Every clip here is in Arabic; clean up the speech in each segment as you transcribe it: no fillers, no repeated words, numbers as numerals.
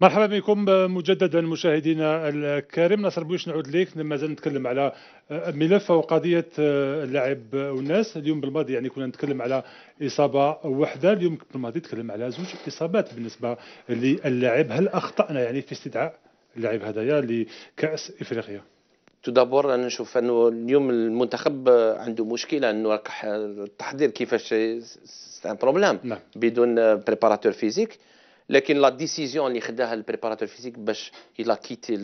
مرحبا بكم مجددا مشاهدينا الكرام. ناصر بويش نعود ليك، مازال نتكلم على ملف وقضيه اللاعب والناس. اليوم بالماضي يعني كنا نتكلم على اصابه واحده، اليوم بالماضي نتكلم على زوج اصابات بالنسبه للاعب. هل اخطانا يعني في استدعاء اللاعب هدايا لكاس افريقيا؟ تو دابور انا نشوف انه اليوم المنتخب عنده مشكله انه التحضير كيفاش سي بروبليم بدون بريباراتور فيزيك. لكن لا ديسيزيون اللي خداها البريباراتور فيزيك باش يلا كيتي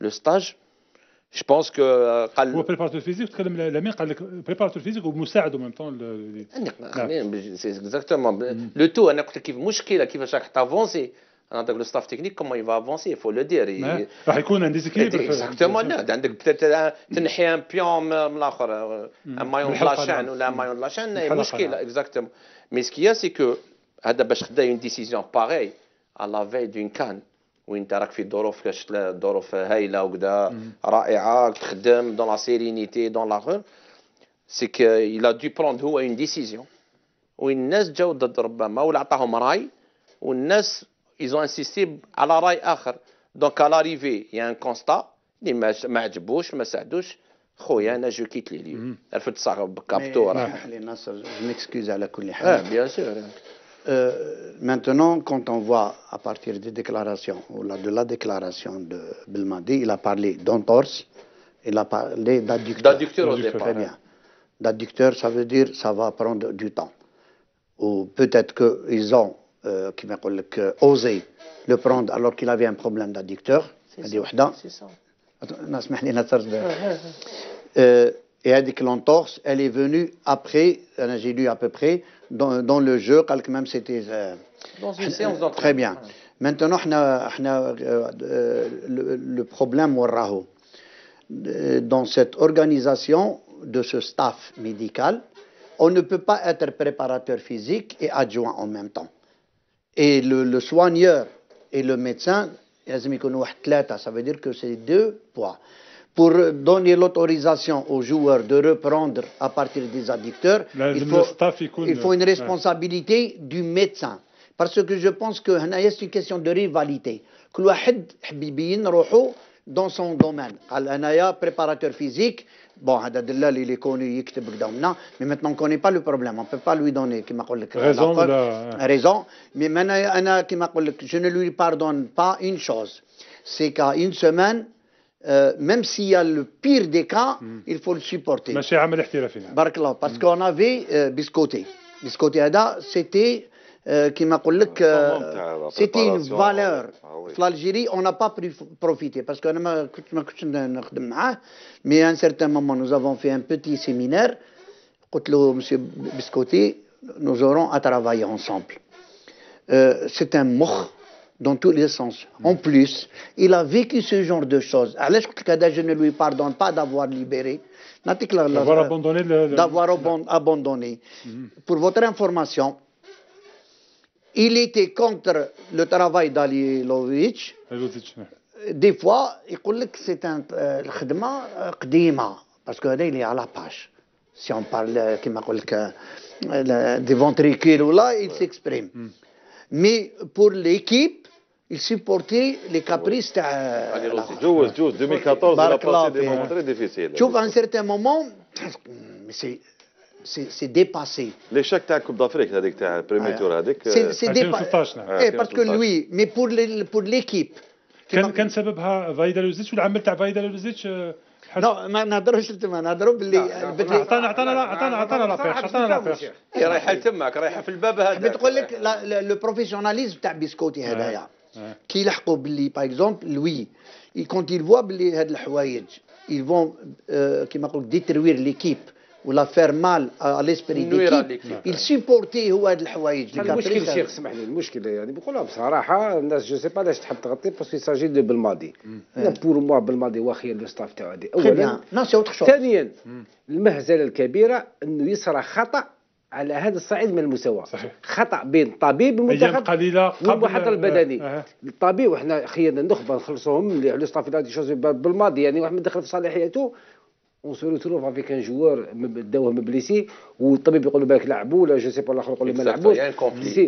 لو ستاج، جو بونس كو قال هو بريباراتور فيزيك. تكلم لمين قال لك بريباراتور فيزيك ومساعد ميم طون؟ سي اكزاكتومون لو تو. انا قلت لك كيف مشكله كيفاش راك تافونسي. انا داك لو ستاف تكنيك كومون يفا افونسي فو لو دير. راح يكون عندي زيكيليبر اكزاكتومون. لا عندك بتات تنحي ان بيون من الاخر، ان مايون دو لاشان ولا مايون دو لاشان، مشكله اكزاكتومون. مي سكيا سي كو هذا باش خدا اون ديسيزيون باغي على في دون كان وين انت راك في ظروف ظروف هايله وكذا رائعه، تخدم دون لا سيرينيتي دون لاغور. سي كو il a dû prendre هو اون ديسيزيون وين الناس جاو ضد ربما ولا عطاهم راي، والناس ils ont insisté على راي اخر. دونك على لاريفي يا ان كونستا اللي ما عجبوش ما ساعدوش. خويا انا جو كيت لي ليو عرفت صاحب كابتو. اسمح لي ناصر، جو ميكسكوز على كل حال. بيان سور. Maintenant, quand on voit à partir des déclarations, ou de la déclaration de Belmadi, il a parlé d'entorse, il a parlé d'adducteur. D'adducteur au départ. Très bien. D'adducteur, ça veut dire ça va prendre du temps. Ou peut-être qu'ils ont osé le prendre alors qu'il avait un problème d'adducteur. C'est ça. Et elle dit que l'entorse, elle est venue après, j'ai lu à peu près, dans le jeu, quand même c'était... dans une séance d'entraînement. Très bien. Maintenant, le problème, dans cette organisation de ce staff médical, on ne peut pas être préparateur physique et adjoint en même temps. Et le soigneur et le médecin, ça veut dire que c'est 2 poids. Pour donner l'autorisation aux joueurs de reprendre à partir des adducteurs, il faut une responsabilité du médecin. Parce que je pense que c'est une question de rivalité. Que l'un dans son domaine. Il préparateur physique. Bon, il est connu, mais maintenant on ne connaît pas le problème. On ne peut pas lui donner raison. Mais maintenant, je ne lui pardonne pas une chose. C'est qu'à une semaine, même s'il y a le pire des cas, il faut le supporter. Parce qu'on avait Biscotti. Biscotti, c'était c'était une valeur. En Algérie, on n'a pas pu profiter. Parce que mais à un certain moment, nous avons fait un petit séminaire. Monsieur Biscotti, nous aurons à travailler ensemble. C'est un mort dans tous les sens. En plus, il a vécu ce genre de choses. Je ne lui pardonne pas d'avoir libéré, d'avoir abandonné. Pour votre information, il était contre le travail d'Alilovic. Des fois, il dit que c'est un khidma qdima, parce qu'il est à la page. Si on parle des ventricules, là, il s'exprime. Mais pour l'équipe, il supportait les caprices. جوز 2014 il a passé des moments très difficiles. Tu vois, à un certain moment, c'est dépassé. l'échec تاع كوب d'Afrique هذيك تاع البريمير تور هذيك. C'est dépassé. Parce que lui, mais pour l'équipe. كان سببها فايدا لوزيتش والعمل تاع فايدا لوزيتش. لا ما نهضروش نهضروا باللي عطانا لافير رايحه تماك رايحه في الباب هذا. بتقول لك لو بروفيسيوناليزم تاع بيسكوتي هذايا كي يلحقوا باللي باغ اكزومبل لوي كونت يلفوا باللي هاد الحوايج ils vont كيما نقول ديتروير ليكيب ولا فير مال على ليسبري ديكيب يسيبورتي هو هاد الحوايج. المشكل شيخ اسمح لي، المشكله يعني بقولها بصراحه الناس جو سي با علاش تحب تغطي باسكو ساجي دو بالماضي. بور موا بالماضي واخير لو ستاف تاعو هذه اولا. ثانيا المهزله الكبيره انه يصرى خطا على هذا الصعيد من المساواه. خطا بين طبيب المنتخب والمحاضر البدني. الطبيب وحنا خيرنا النخبه نخلصوهم لو ستاف تاع دي شوز بالماضي، يعني واحد من دخل في صلاحيته اون سو ريتروف افيك ان جوار داوه مبليسي والطبيب يقول له بالك لعبوا ولا جو سي با الاخر يقول له ما لعبوش.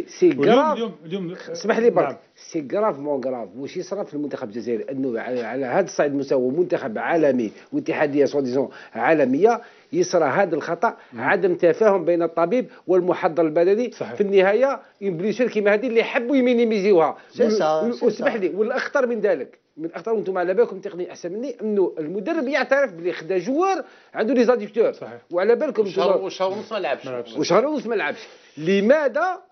سي غراف. اليوم اسمح لي برك. سي غراف مون غراف واش يصرى في المنتخب الجزائري انه على هذا الصعيد المستوى منتخب عالمي واتحاديه سوا ديزون عالميه يصرى هذا الخطا. عدم تفاهم بين الطبيب والمحضر البدني. في النهايه اون بليسير كيما هذه اللي حبوا يمينيميزيوها. واسمح لي والاخطر من ذلك من اخطر وانتم على بالكم تقني احسن مني انه المدرب يعترف بلي خدا جوار عنده لي زاديكتور. وعلى بالكم شهر ونص ما لعبش. وشهر ونص ما لعبش.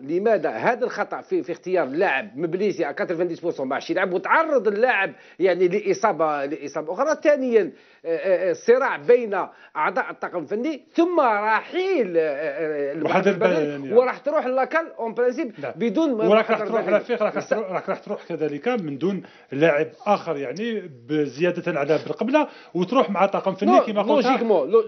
لماذا هذا الخطا في اختيار لاعب مبليسي على 90% ما عادش يلعب وتعرض اللاعب يعني لاصابه اخرى. ثانيا الصراع بين اعضاء الطاقم الفني ثم رحيل المحضر البدني وراح تروح لاكال اون برانسيب بدون وراك راح تروح رفيق راح تروح كذلك من دون لاعب اخر يعني بزياده على بالقبله وتروح مع طاقم فني كما قلت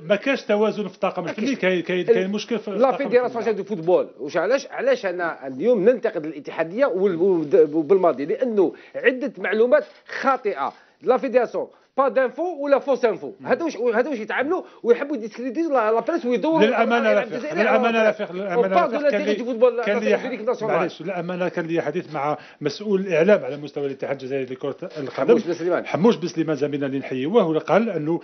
ما كاش توازن في الطاقم الفني. كاين مشكل في لا فيدراسيون دو فوتبول. واش علاش انا اليوم ننتقد الاتحاديه وبالماضي لانه عده معلومات خاطئه. لا فيدراسيون با دانفو ولا فوس انفو. هذا واش يتعاملوا ويحبوا يديسكريديو لا بريس ويدوروا. للامانه رفيق معليش للامانه كان لي حديث مع مسؤول الاعلام على مستوى الاتحاد الجزائري لكره القدم حموش بسليمان زميلنا اللي نحييه وهو قال انه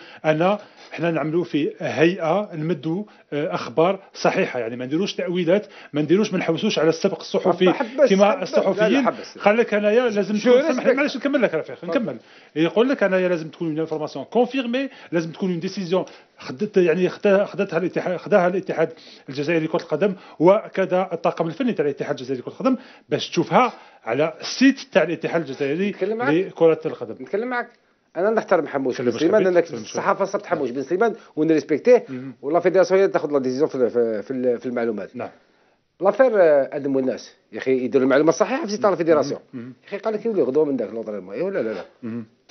احنا نعملوا في هيئه نمدوا اخبار صحيحه يعني ما نديروش تاويلات ما نحوسوش على السبق الصحفي كما الصحفيين. قال لك انايا لازم تكون سامحني معليش نكمل لك رفيق نكمل. يقول لك انايا لازم تكون اون انفورماسيون كونفيرمي لازم تكون اون ديسيزيون خداها الاتحاد الجزائري لكره القدم وكذا الطاقم الفني تاع الاتحاد الجزائري لكره القدم باش تشوفها على السيت تاع الاتحاد الجزائري لكره القدم. نتكلم معك انا نحترم حموش بن سليمان انا الصحافه صرت حموش بن سليمان ونريسبكتيه ولا فيدراسيون تاخذ لا ديسيزيون في المعلومات. نعم لافير ادم والناس يا اخي يديروا المعلومه الصحيحه في سيت لا فيدراسيون. يا اخي قال لك يولي غدوه من ذاك لونطرينمون اي ولا لا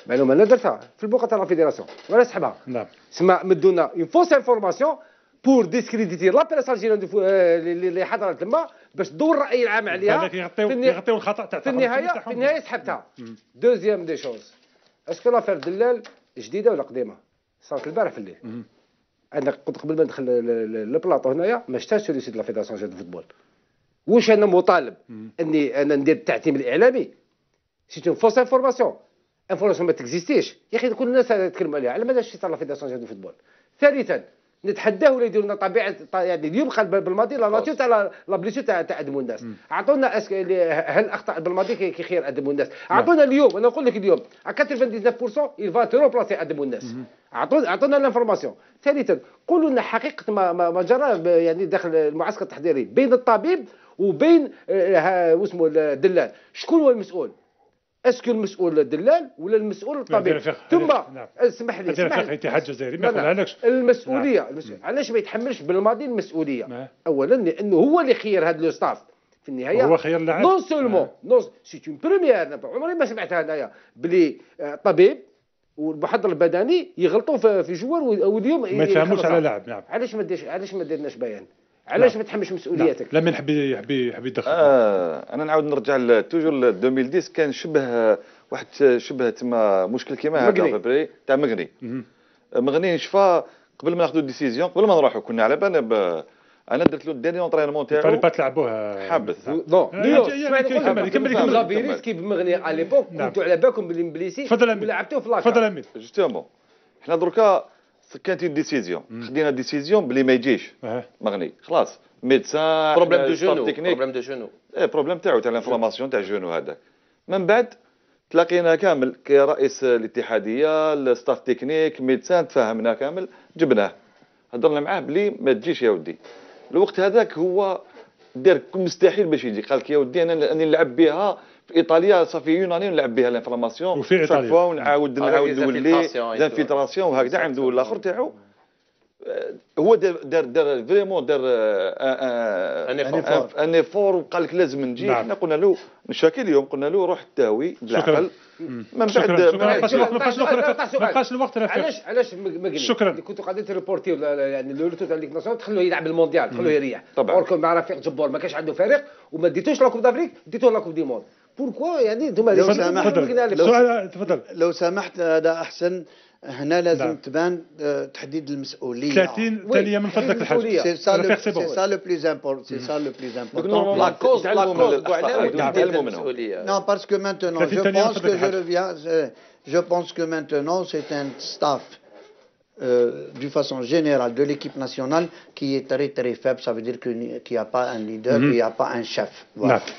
معلومه انا درتها في البوقه تاع لا فيدراسيون ولا سحبها. نعم سما مدونا اون فوس انفورماسيون بور ديسكريديتي لا بريس الجيريان اللي حضرت تما باش تدور الراي العام عليها. يغطيو الخطا تاع في النهايه سحبتها. دوزيام دي شوز اسكو لافير دلال جديده ولا قديمه؟ صارت البارح في الليل. انا كنت قبل ما ندخل البلاطو هنايا ما شفتش سولي سيت لا فيدراسيون دو فوتبول. واش انا مطالب اني انا ندير التعتيم الاعلامي؟ سي اون فوس انفورماسيون ما تكزيستيش يا اخي. كل الناس تتكلم عليها على ماذا شفت لا فيدراسيون دو فوتبول. ثالثا نتحداه ولا يديروا لنا طبيعه يعني اليوم قال بالماضي لا ناتيو تاع لا بليسيو تاع ادم الناس. اعطونا هل اخطا بالماضي كي خير ادم الناس. اعطونا اليوم انا نقول لك اليوم 99% il va te remplacer ادم الناس. اعطونا الانفورماسيون. ثالثا قولوا لنا حقيقه ما جرى يعني داخل المعسكر التحضيري بين الطبيب وبين واسمه الدلال. شكون هو المسؤول؟ اسكو المسؤول الدلال ولا المسؤول الطبيب؟ ثم اسمح لي الاتحاد الجزائري ما يقولهالكش المسؤوليه. علاش ما يتحملش بالماضي المسؤوليه؟ اولا لانه هو اللي خير هذا لو ستاف في النهايه. هو خير اللاعب نون سولمون سي اون بروميير. عمري ما سمعتها انايا بلي طبيب والمحضر البدني يغلطوا في جوار واليوم ما يفهموش على لاعب. نعم علاش ما درناش بيان؟ علاش ما تحملش مسؤوليتك؟ لا يحب يدخل. انا نعاود نرجع توجور 2010 كان شبه تما مشكل كيما هذا تاع مغني شفا قبل ما ناخذوا الديسيزيون قبل ما نروحوا كنا على بالنا انا درت له الديرني اونطرينمون تاعو با تلعبوه حبس نو كمل لا فيريسكي بمغني على ليبوك كنتوا على بالكم باللي مبليسي ولعبتوه في لاكا. تفضل امين. جوستومون حنا دركا كانت ديسيزيون خدينا ديسيزيون بلي ما يجيش مغني خلاص ميدسان بروبليم دو جونو بروبليم تاعو تاع الانفلاماسيون تاع الجونو هذاك. من بعد تلاقينا كامل كرئيس الاتحاديه الستاف تكنيك ميدسان تفاهمنا كامل جبناه هضرنا معاه بلي ما تجيش يا ودي. الوقت هذاك هو دار مستحيل باش يجي. قال لك يا ودي انا نلعب بها في ايطاليا صافي يوناني نلعب بها الانفلاماسيون وفي ايطاليا ونعاود نولي لانفلتراسيون وهكذا عنده الاخر تاعو. هو دار فريمون دار ان ايفور وقال لك لازم نجي. حنا قلنا له نشاكي اليوم قلنا له روح تداوي بالعقل. من بعد ما بقاش الوقت علاش مقني. شكرا. كنتوا قاعدين تريبورتيو يعني لو تاع ليك ناسيونال تخلوه يلعب المونديال تخلوه يريح. اوركم مع رفيق جبور ما كانش عنده فريق وما ديتوش لا كوب دافريك ديتوه لا كوب دي موند. بوركوا يعني انتم لو سمحت هذا احسن. هنا لازم تبان تحديد المسؤوليه. 30 ثانيه من فضلك الحاج. سي سا لو بلوز امبورطون، سي سا لو بلوز امبورطون. لا كوز يتعلموا منهم. Non, parce que maintenant, je pense que maintenant, c'est un staff d'une façon générale de l'équipe nationale qui est très très faible. Ça veut dire qu'il n'y a pas un leader, il n'y a pas un chef.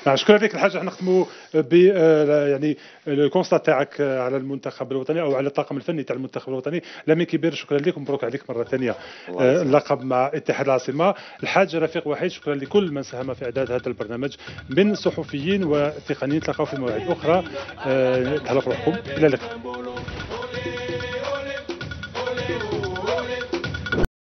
نعم شكرا لك الحاج. نختموا ب يعني الكونستا تاعك على المنتخب الوطني او على الطاقم الفني تاع المنتخب الوطني. لامين كبير شكرا لك ومبروك عليك مره ثانيه اللقب مع اتحاد العاصمه. الحاج رفيق وحيد شكرا لكل من ساهم في اعداد هذا البرنامج من صحفيين وتقنيين. نتلاقاو في مواعيد اخرى. تهلا في روحكم الى اللقاء.